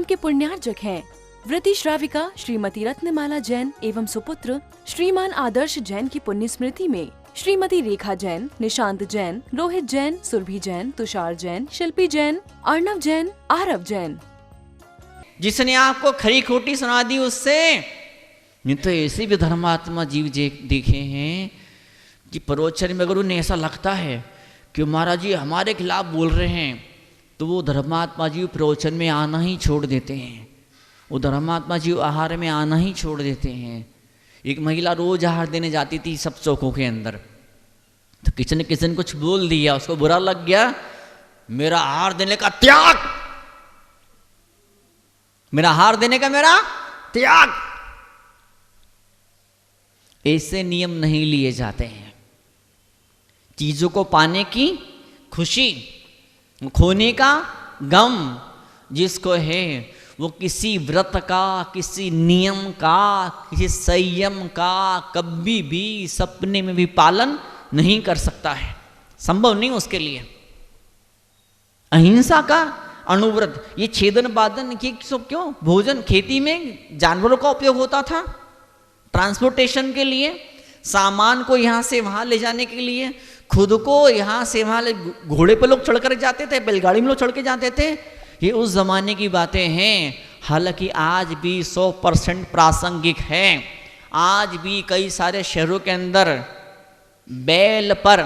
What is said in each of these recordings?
स्वयं के पुण्यार्जक हैं। व्रती श्राविका श्रीमती रत्नमाला जैन एवं सुपुत्र श्रीमान आदर्श जैन की पुण्य स्मृति में श्रीमती रेखा जैन, निशांत जैन, रोहित जैन, सुरभि जैन, तुषार जैन, शिल्पी जैन, अर्णव जैन, आरव जैन। जिसने आपको खरी खोटी सुना दी उससे, नहीं तो ऐसे भी धर्मात्मा जीव देखे हैं कि प्रवचन में अगर उन्हें ऐसा लगता है कि महाराज जी हमारे खिलाफ बोल रहे हैं, तो वो धर्मात्मा जीव प्रवचन में आना ही छोड़ देते हैं। वो धर्मात्मा जीव आहार में आना ही छोड़ देते हैं। एक महिला रोज आहार देने जाती थी सब चौकों के अंदर, तो किसी ने कुछ बोल दिया, उसको बुरा लग गया, मेरा आहार देने का त्याग, मेरा आहार देने का मेरा त्याग। ऐसे नियम नहीं लिए जाते हैं। चीजों को पाने की खुशी, खोने का गम जिसको है, वो किसी व्रत का, किसी नियम का, किसी संयम का कभी भी सपने में भी पालन नहीं कर सकता है। संभव नहीं उसके लिए। अहिंसा का अनुव्रत, ये छेदन बादन की सब क्यों? भोजन, खेती में जानवरों का उपयोग होता था ट्रांसपोर्टेशन के लिए, सामान को यहाँ से वहाँ ले जाने के लिए, खुद को यहाँ से वहाँ घोड़े पर लोग चढ़ कर जाते थे, बैलगाड़ी में लोग चढ़ के जाते थे। ये उस जमाने की बातें हैं। हालांकि आज भी 100% प्रासंगिक है। आज भी कई सारे शहरों के अंदर बैल पर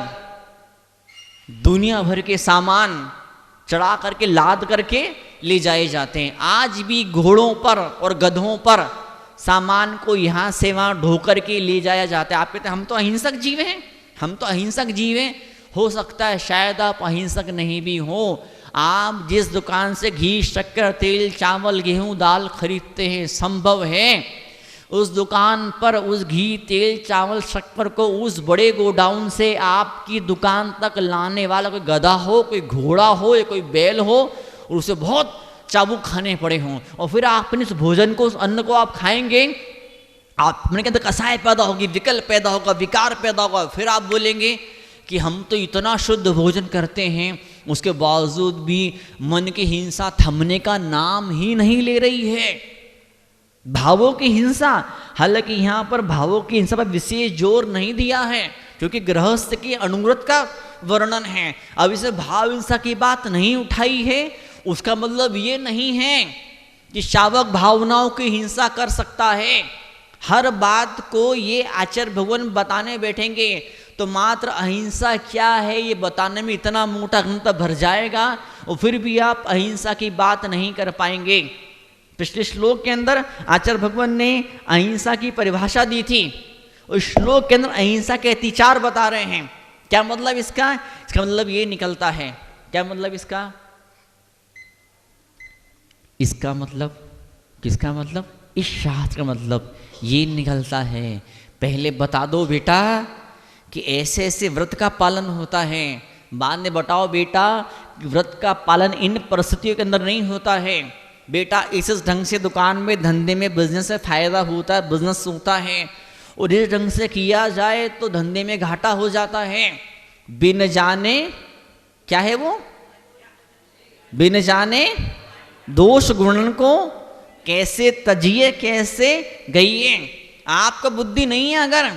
दुनिया भर के सामान चढ़ा करके लाद करके ले जाए जाते हैं। आज भी घोड़ों पर और गधों पर सामान को यहाँ से वहाँ ढो करके ले जाया जाता है। आप कहते हैं हम तो अहिंसक जीव हैं, हम तो अहिंसक जीव हैं। हो सकता है शायद आप अहिंसक नहीं भी हो। आप जिस दुकान से घी, शक्कर, तेल, चावल, गेहूं, दाल खरीदते हैं, संभव है उस दुकान पर उस घी, तेल, चावल, शक्कर को उस बड़े गोडाउन से आपकी दुकान तक लाने वाला कोई गधा हो, कोई घोड़ा हो या कोई बैल हो, और उसे बहुत चाबुक खाने पड़े हों, और फिर आप अपने उस भोजन को, उस अन्न को आप खाएंगे, आप अपने के अंदर कसाय पैदा होगी, विकल्प पैदा होगा, विकार पैदा होगा। फिर आप बोलेंगे कि हम तो इतना शुद्ध भोजन करते हैं, उसके बावजूद भी मन की हिंसा थमने का नाम ही नहीं ले रही है। भावों की हिंसा, हालांकि यहाँ पर भावों की हिंसा पर विशेष जोर नहीं दिया है, क्योंकि गृहस्थ की अनुव्रत का वर्णन है। अब इसे भाव हिंसा की बात नहीं उठाई है। उसका मतलब ये नहीं है कि शावक भावनाओं की हिंसा कर सकता है। हर बात को ये आचार्य भगवान बताने बैठेंगे तो मात्र अहिंसा क्या है ये बताने में इतना मोटा घंटा भर जाएगा, और फिर भी आप अहिंसा की बात नहीं कर पाएंगे। पिछले श्लोक के अंदर आचार्य भगवान ने अहिंसा की परिभाषा दी थी। उस श्लोक के अंदर अहिंसा के अतिचार बता रहे हैं। क्या मतलब इसका? इसका मतलब ये निकलता है, क्या मतलब इसका? इसका मतलब, किसका मतलब? इस शास्त्र का मतलब ये निकलता है। पहले बता दो बेटा कि ऐसे ऐसे व्रत का पालन होता है, बाद में बताओ बेटा व्रत का पालन इन परिस्थितियों के अंदर नहीं होता है। बेटा इस ढंग से दुकान में, धंधे में, बिजनेस में फायदा होता है, बिजनेस होता है, और इस ढंग से किया जाए तो धंधे में घाटा हो जाता है। बिन जाने, क्या है वो? बिन जाने दोष गुणन को कैसे तजिए, कैसे गइए। आपका बुद्धि नहीं है अगर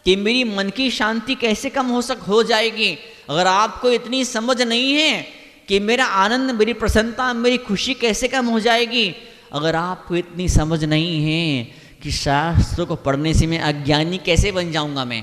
कि मेरी मन की शांति कैसे कम हो जाएगी, अगर आपको इतनी समझ नहीं है कि मेरा आनंद, मेरी प्रसन्नता, मेरी खुशी कैसे कम हो जाएगी, अगर आपको इतनी समझ नहीं है कि शास्त्रों को पढ़ने से मैं अज्ञानी कैसे बन जाऊंगा, मैं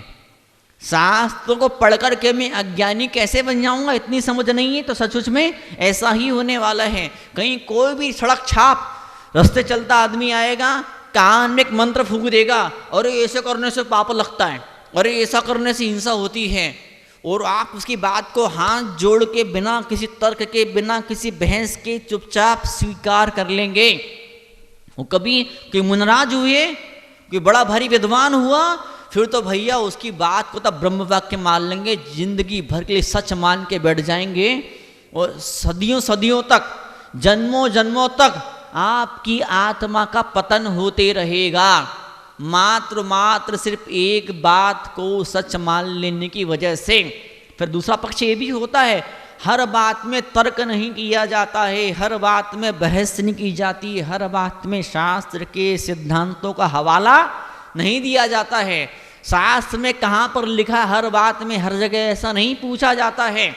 शास्त्रों को पढ़कर के मैं अज्ञानी कैसे बन जाऊंगा, इतनी समझ नहीं है, तो सचमुच में ऐसा ही होने वाला है। कहीं कोई भी सड़क छाप रास्ते चलता आदमी आएगा, कान में एक मंत्र फूंक देगा, और ऐसे करने से पाप लगता है, और ऐसा करने से हिंसा होती है, और आप उसकी बात को हाथ जोड़ के बिना किसी तर्क के, बिना किसी बहस के चुपचाप स्वीकार कर लेंगे। वो कभी कोई मुनराज हुए, कोई बड़ा भारी विद्वान हुआ, फिर तो भैया उसकी बात को तब ब्रह्म वाक्य मान लेंगे, जिंदगी भर के लिए सच मान के बैठ जाएंगे, और सदियों सदियों तक, जन्मों जन्मों तक आपकी आत्मा का पतन होते रहेगा। मात्र सिर्फ एक बात को सच मान लेने की वजह से। फिर दूसरा पक्ष ये भी होता है, हर बात में तर्क नहीं किया जाता है, हर बात में बहस नहीं की जाती, हर बात में शास्त्र के सिद्धांतों का हवाला नहीं दिया जाता है। शास्त्र में कहाँ पर लिखा, हर बात में हर जगह ऐसा नहीं पूछा जाता है।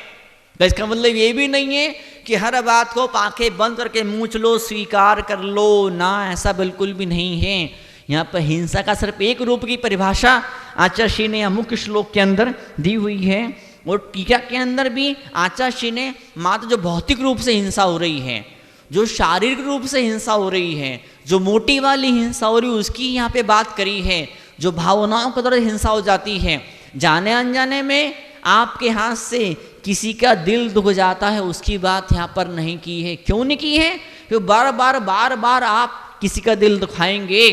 तो इसका मतलब ये भी नहीं है कि हर बात को आंखें बंद करके मूछ लो, स्वीकार कर लो ना, ऐसा बिल्कुल भी नहीं है। यहाँ पर हिंसा का सिर्फ एक रूप की परिभाषा आचार्य श्री ने मुख्य श्लोक के अंदर दी हुई है, और टीका के अंदर भी आचार्य श्री ने मात्र जो भौतिक रूप से हिंसा हो रही है, जो शारीरिक रूप से हिंसा हो रही है, जो मोटी वाली हिंसा हो रही है, उसकी यहाँ पे बात करी है। जो भावनाओं के द्वारा हिंसा हो जाती है, जाने अनजाने में आपके हाथ से किसी का दिल दुख जाता है, उसकी बात यहाँ पर नहीं की है। क्यों नहीं की है? क्योंकि बार बार आप किसी का दिल दुखाएंगे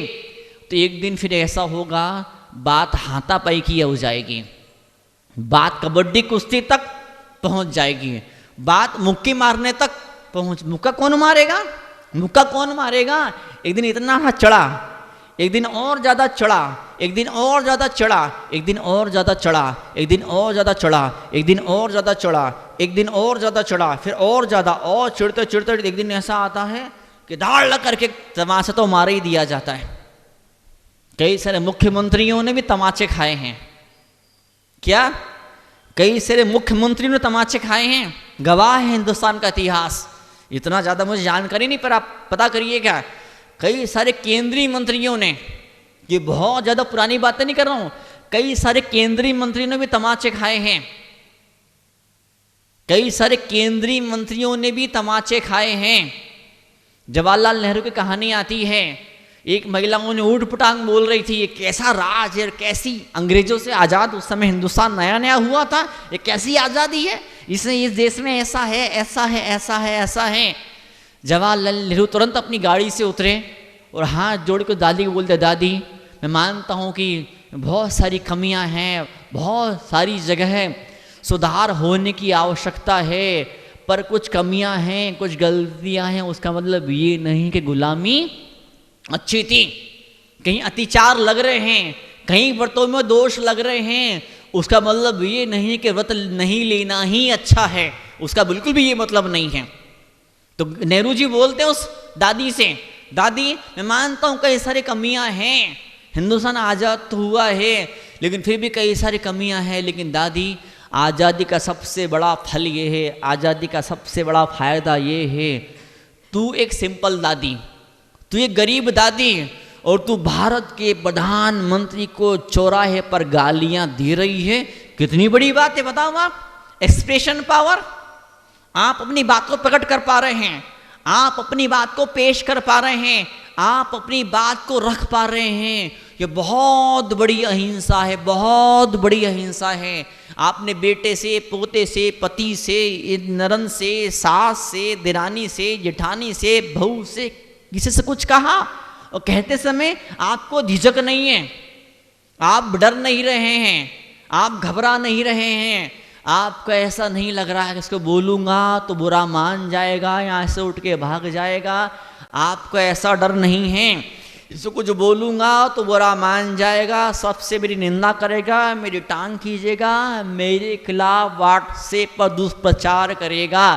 तो एक दिन फिर ऐसा होगा, बात हाथापाई की हो जाएगी, बात कबड्डी कुश्ती तक पहुंच जाएगी, बात मुक्की मारने तक पहुंच। मुक्का कौन मारेगा? मुक्का कौन मारेगा? एक दिन इतना सा चढ़ा, एक दिन और ज़्यादा चढ़ा, एक दिन और ज़्यादा चढ़ा, एक दिन और ज़्यादा चढ़ा, एक दिन और ज़्यादा चढ़ा, एक दिन और ज़्यादा चढ़ा, एक दिन और ज़्यादा चढ़ा, फिर और ज़्यादा, और चिढ़ते चिढ़ते एक दिन ऐसा आता है कि धाड़ लग करके तमाचा तो मार ही दिया जाता है। कई सारे मुख्यमंत्रियों ने भी तमाचे खाए हैं। क्या? कई सारे मुख्यमंत्रियों ने तमाचे खाए हैं, गवाह है हिंदुस्तान का इतिहास। इतना ज़्यादा मुझे जानकारी नहीं, पर आप पता करिएगा, कई सारे केंद्रीय मंत्रियों ने, ये बहुत ज़्यादा पुरानी बातें नहीं कर रहा हूँ, कई सारे केंद्रीय मंत्रियों ने भी तमाचे खाए हैं, कई सारे केंद्रीय मंत्रियों ने भी तमाचे खाए हैं। जवाहरलाल नेहरू की कहानी आती है, एक महिलाओं ने ऊट पटांग बोल रही थी, ये कैसा राज है, कैसी अंग्रेजों से आज़ाद, उस समय हिंदुस्तान नया नया हुआ था, ये कैसी आज़ादी है, इसमें इस देश में ऐसा है, ऐसा है, ऐसा है, ऐसा है। जवाहरलाल नेहरू तुरंत अपनी गाड़ी से उतरे और हाथ जोड़ कर दादी को बोलते, दादी मैं मानता हूँ कि बहुत सारी कमियाँ हैं, बहुत सारी जगह सुधार होने की आवश्यकता है, पर कुछ कमियाँ हैं, कुछ गलतियाँ हैं, उसका मतलब ये नहीं कि गुलामी अच्छी थी, कहीं अत्याचार लग रहे हैं, कहीं व्रतों में दोष लग रहे हैं, उसका मतलब ये नहीं कि व्रत नहीं लेना ही अच्छा है, उसका बिल्कुल भी ये मतलब नहीं है। तो नेहरू जी बोलते हैं उस दादी से, दादी मैं मानता हूँ कई सारी कमियां हैं, हिंदुस्तान आज़ाद तो हुआ है लेकिन फिर भी कई सारी कमियां हैं, लेकिन दादी आज़ादी का सबसे बड़ा फल ये है, आज़ादी का सबसे बड़ा फायदा ये है, तू एक सिंपल दादी, तू एक गरीब दादी, और तू भारत के प्रधानमंत्री को चौराहे पर गालियां दे रही है। कितनी बड़ी बात है बताओ आप। एक्सप्रेशन पावर, आप अपनी बात को प्रकट कर पा रहे हैं, आप अपनी बात को पेश कर पा रहे हैं, आप अपनी बात को रख पा रहे हैं। ये बहुत बड़ी अहिंसा है, बहुत बड़ी अहिंसा है। आपने बेटे से, पोते से, पति से, नरन से, सास से, दिरानी से, जेठानी से, बहू से, किसी से कुछ कहा और कहते समय आपको झिझक नहीं है, आप डर नहीं रहे हैं, आप घबरा नहीं रहे हैं, आपको ऐसा नहीं लग रहा है कि इसको बोलूँगा तो बुरा मान जाएगा, यहाँ से उठ के भाग जाएगा, आपको ऐसा डर नहीं है, इसको कुछ बोलूँगा तो बुरा मान जाएगा, सबसे मेरी निंदा करेगा, मेरी टांग खींचेगा, मेरे खिलाफ व्हाट्सएप पर दुष्प्रचार करेगा।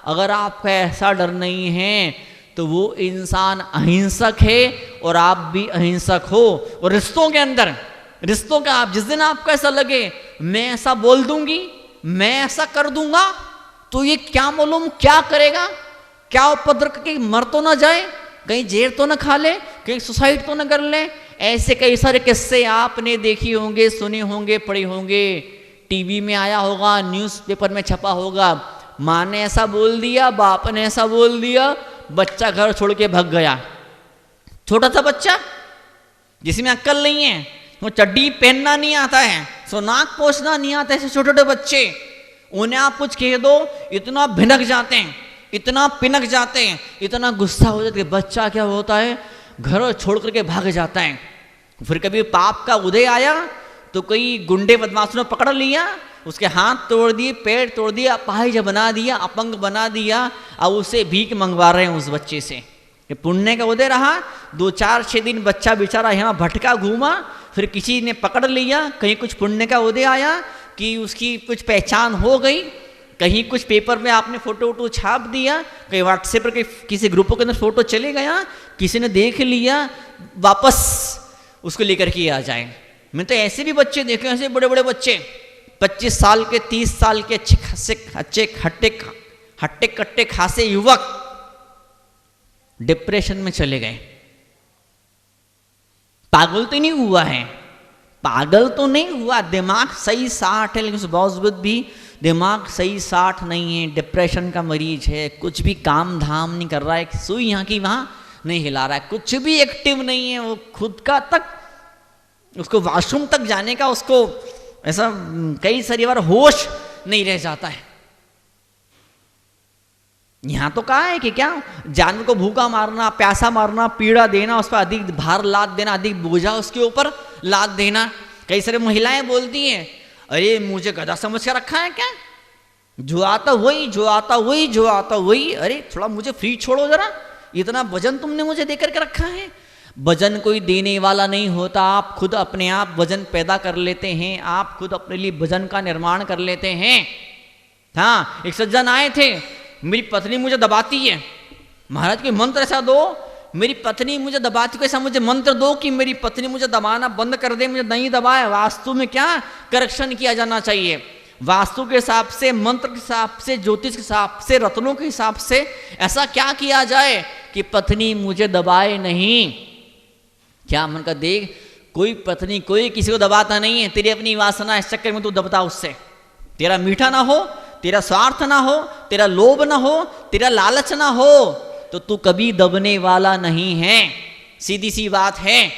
अगर आपको ऐसा डर नहीं है तो वो इंसान अहिंसक है और आप भी अहिंसक हो। और रिश्तों के अंदर, रिश्तों का आप जिस दिन आपको ऐसा लगे मैं ऐसा बोल दूंगी, मैं ऐसा कर दूंगा, तो ये क्या मालूम क्या करेगा, क्या उपद्रव के मर तो ना जाए, कहीं जेर तो ना खा ले, कहीं सुसाइड तो ना कर ले। ऐसे कई सारे किस्से आपने देखी होंगे, सुने होंगे, पढ़े होंगे, टीवी में आया होगा, न्यूज़पेपर में छपा होगा, माँ ने ऐसा बोल दिया, बाप ने ऐसा बोल दिया, बच्चा घर छोड़ के भाग गया। छोटा सा बच्चा जिसमें अक्ल नहीं है, वो चड्डी पहनना नहीं आता है, सो नाक पोंछना नहीं आता है, ऐसे छोटे छोटे बच्चे, उन्हें आप कुछ कह दो इतना भिनक जाते हैं, इतना पिनक जाते हैं, इतना गुस्सा हो जाता है। बच्चा क्या होता है, घर छोड़ करके भाग जाता है। फिर कभी पाप का उदय आया तो कई गुंडे बदमाशों ने पकड़ लिया, उसके हाथ तोड़ दिए, पैर तोड़ दिया, अपाहिज बना दिया, अपंग बना दिया, और उसे भीख मंगवा रहे हैं उस बच्चे से। कि पुण्य का उदय रहा, 2-4-6 दिन बच्चा बेचारा यहाँ भटका घूमा, फिर किसी ने पकड़ लिया, कहीं कुछ पुण्य का उदय आया कि उसकी कुछ पहचान हो गई, कहीं कुछ पेपर में आपने फोटो वोटो छाप दिया, कहीं व्हाट्सएप पर किसी ग्रुपों के अंदर फोटो चले गया, किसी ने देख लिया, वापस उसको लेकर के आ जाए। मैं तो ऐसे भी बच्चे देखे, ऐसे बड़े बड़े बच्चे 25 साल के 30 साल के अच्छे हट्टे कट्टे खासे युवक डिप्रेशन में चले गए। पागल तो नहीं हुआ है, पागल तो नहीं हुआ, दिमाग सही 60 है, लेकिन उस बावजूद भी दिमाग सही 60 नहीं है, डिप्रेशन का मरीज है, कुछ भी काम धाम नहीं कर रहा है, सुई यहाँ की वहाँ नहीं हिला रहा है, कुछ भी एक्टिव नहीं है, वो खुद का तक, उसको वॉशरूम तक जाने का उसको ऐसा कई सारी बार होश नहीं रह जाता है। यहां तो कहा है कि क्या जानवर को भूखा मारना, प्यासा मारना, पीड़ा देना, उस पर अधिक भार लाद देना, अधिक बोझा उसके ऊपर लाद देना। कई सारे महिलाएं बोलती हैं, अरे मुझे गधा समझ कर रखा है क्या, जो आता वही, जो आता वही, जो आता वही, अरे थोड़ा मुझे फ्री छोड़ो जरा, इतना वजन तुमने मुझे देकर के रखा है। वजन कोई देने वाला नहीं होता, आप खुद अपने आप वजन पैदा कर लेते हैं, आप खुद अपने लिए वजन का निर्माण कर लेते हैं। हाँ, एक सज्जन आए थे, मेरी पत्नी मुझे दबाती है, महाराज कोई मंत्र ऐसा दो, मेरी पत्नी मुझे दबाती, कैसा मुझे मंत्र दो कि मेरी पत्नी मुझे दबाना बंद कर दे, मुझे नहीं दबाए। वास्तु में क्या करेक्शन किया जाना चाहिए, वास्तु के हिसाब से, मंत्र के हिसाब से, ज्योतिष के हिसाब से, रत्नों के हिसाब से ऐसा क्या किया जाए कि पत्नी मुझे दबाए नहीं। क्या मन का देख, कोई पत्नी कोई किसी को दबाता नहीं है, तेरी अपनी वासना, इस चक्कर में तू दबता उससे। तेरा मीठा ना हो, तेरा स्वार्थ ना हो, तेरा लोभ ना हो, तेरा लालच ना हो, तो तू कभी दबने वाला नहीं है। सीधी सी बात है।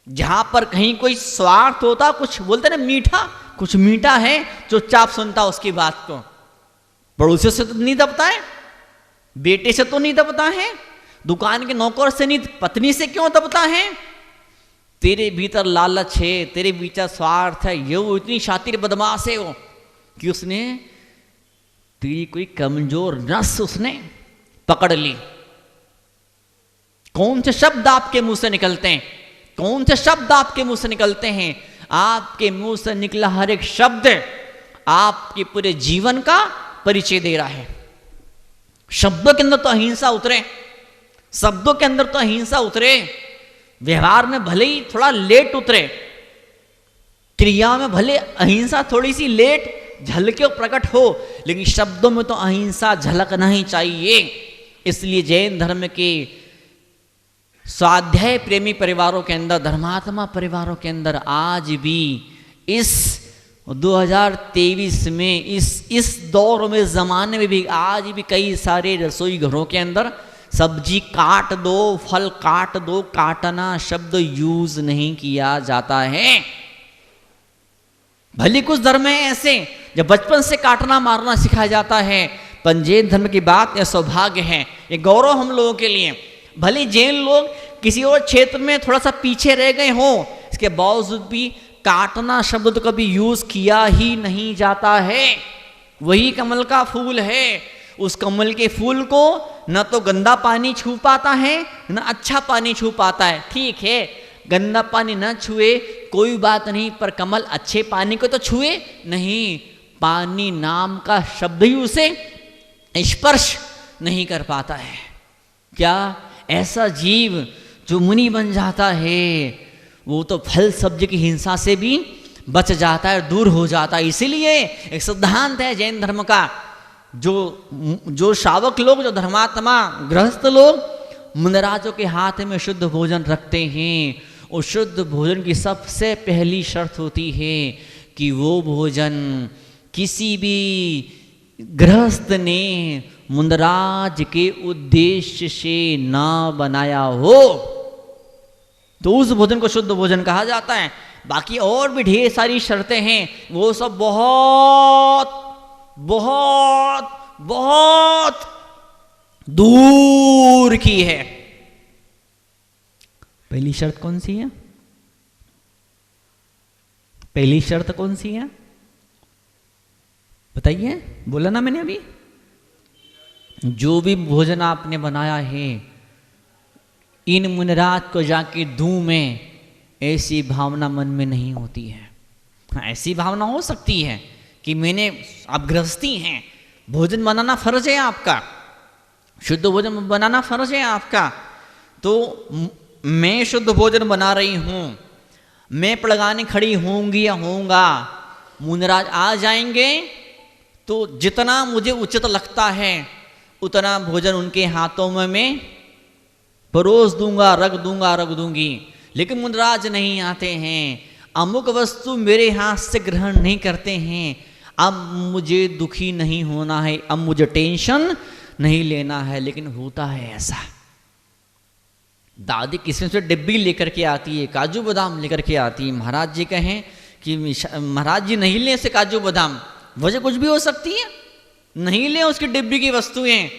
जहां पर कहीं कोई स्वार्थ होता, कुछ बोलते ना मीठा, कुछ मीठा है, चुपचाप सुनता उसकी बात को। पड़ोसियों से तो नहीं दबता है, बेटे से तो नहीं दबता है, दुकान के नौकर से नहीं, पत्नी से क्यों दबता है? तेरे भीतर लालच है, तेरे भीतर स्वार्थ है। ये वो इतनी शातिर बदमाश है वो कि उसने तेरी कोई कमजोर नस उसने पकड़ ली। कौन से शब्द आपके मुंह से निकलते हैं, कौन से शब्द आपके मुंह से निकलते हैं? आपके मुंह से निकला हर एक शब्द आपके पूरे जीवन का परिचय दे रहा है। शब्दों के अंदर तो अहिंसा उतरे, शब्दों के अंदर तो अहिंसा उतरे, व्यवहार में भले ही थोड़ा लेट उतरे, क्रिया में भले अहिंसा थोड़ी सी लेट झलके और प्रकट हो, लेकिन शब्दों में तो अहिंसा झलकना ही चाहिए। इसलिए जैन धर्म के स्वाध्याय प्रेमी परिवारों के अंदर, धर्मात्मा परिवारों के अंदर आज भी इस 2023 में, इस दौर में, जमाने में भी आज भी कई सारे रसोई घरों के अंदर सब्जी काट दो, फल काट दो, काटना शब्द यूज नहीं किया जाता है। भले कुछ धर्म है ऐसे जब बचपन से काटना मारना सिखाया जाता है, पर जैन धर्म की बात यह सौभाग्य है, ये गौरव हम लोगों के लिए। भले जैन लोग किसी और क्षेत्र में थोड़ा सा पीछे रह गए हों, इसके बावजूद भी काटना शब्द तो कभी यूज किया ही नहीं जाता है। वही कमल का फूल है, उस कमल के फूल को न तो गंदा पानी छू पाता है, न अच्छा पानी छू पाता है। ठीक है, गंदा पानी न छुए कोई बात नहीं, पर कमल अच्छे पानी को तो छुए नहीं। पानी नाम का शब्द ही उसे स्पर्श नहीं कर पाता है। क्या ऐसा जीव जो मुनि बन जाता है, वो तो फल सब्जी की हिंसा से भी बच जाता है, दूर हो जाता है। इसीलिए एक सिद्धांत है जैन धर्म का, जो शावक लोग, जो धर्मात्मा गृहस्थ लोग मुनिराजों के हाथ में शुद्ध भोजन रखते हैं, उस शुद्ध भोजन की सबसे पहली शर्त होती है कि वो भोजन किसी भी गृहस्थ ने मुनिराज के उद्देश्य से ना बनाया हो, तो उस भोजन को शुद्ध भोजन कहा जाता है। बाकी और भी ढेर सारी शर्तें हैं, वो सब बहुत बहुत बहुत दूर की है। पहली शर्त कौन सी है? पहली शर्त कौन सी है बताइए? बोला ना मैंने अभी, जो भी भोजन आपने बनाया है, इन मुनिराज को जाके दूं में, ऐसी भावना मन में नहीं होती है। हाँ, ऐसी भावना हो सकती है कि मैंने, आप गृहस्थी हैं, भोजन बनाना फर्ज है आपका, शुद्ध भोजन बनाना फर्ज है आपका। तो मैं शुद्ध भोजन बना रही हूं, मैं पड़गाने खड़ी होंगी या होऊंगा, मुनिराज आ जाएंगे तो जितना मुझे उचित लगता है उतना भोजन उनके हाथों में मैं परोस दूंगा, रख दूंगी। लेकिन मुनिराज नहीं आते हैं, अमुक वस्तु मेरे हाथ से ग्रहण नहीं करते हैं, अब मुझे दुखी नहीं होना है, अब मुझे टेंशन नहीं लेना है। लेकिन होता है ऐसा, दादी किस्म से डिब्बी लेकर के आती है, काजू बादाम लेकर के आती है, महाराज जी कहें कि महाराज जी नहीं ले से काजू बादाम, वजह कुछ भी हो सकती है, नहीं ले उसकी डिब्बी की वस्तुएं।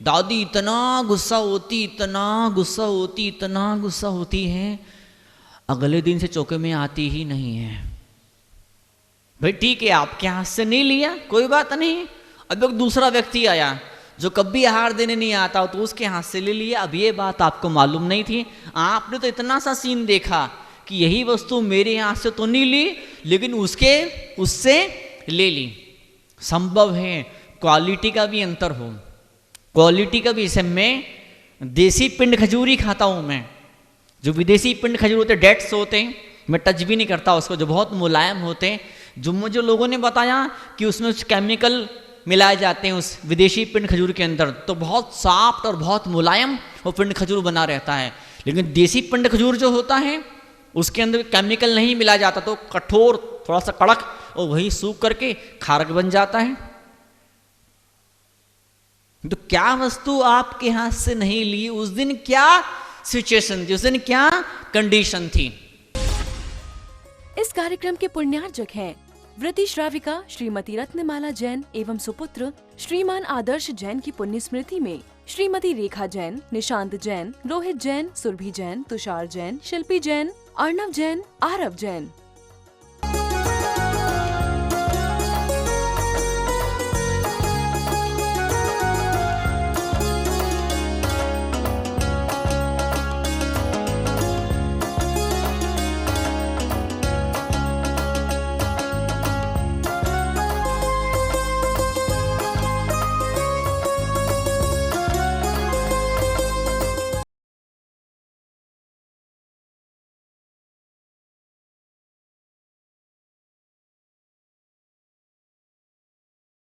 दादी इतना गुस्सा होती, इतना गुस्सा होती, इतना गुस्सा होती है, अगले दिन से चौके में आती ही नहीं है। भाई ठीक है, आपके हाथ से नहीं लिया, कोई बात नहीं। अब एक दूसरा व्यक्ति आया जो कभी आहार देने नहीं आता, तो उसके हाथ से ले लिया। अब ये बात आपको मालूम नहीं थी, आपने तो इतना सा सीन देखा कि यही वस्तु मेरे हाथ से तो नहीं ली, लेकिन उससे ले ली। संभव है क्वालिटी का भी अंतर हो, क्वालिटी का भी। इसे मैं देसी पिंड खजूर ही खाता हूँ, मैं जो विदेशी पिंड खजूर होते, डेट्स होते हैं, मैं टच भी नहीं करता उसको, जो बहुत मुलायम होते हैं। जो मुझे लोगों ने बताया कि उसमें कुछ केमिकल मिलाए जाते हैं उस विदेशी पिंड खजूर के अंदर, तो बहुत सॉफ्ट और बहुत मुलायम वो पिंड खजूर बना रहता है। लेकिन देसी पिंड खजूर जो होता है उसके अंदर केमिकल नहीं मिलाया जाता, तो कठोर, थोड़ा सा कड़क, और वही सूख करके खारक बन जाता है। तो क्या वस्तु आपके हाथ से नहीं ली, उस दिन क्या सिचुएशन थी, उस दिन क्या कंडीशन थी। इस कार्यक्रम के पुण्यार्जक हैं व्रती श्राविका श्रीमती रत्नमाला जैन एवं सुपुत्र श्रीमान आदर्श जैन की पुण्य स्मृति में श्रीमती रेखा जैन, निशांत जैन, रोहित जैन, सुरभि जैन, तुषार जैन, शिल्पी जैन, अर्णव जैन, आरव जैन।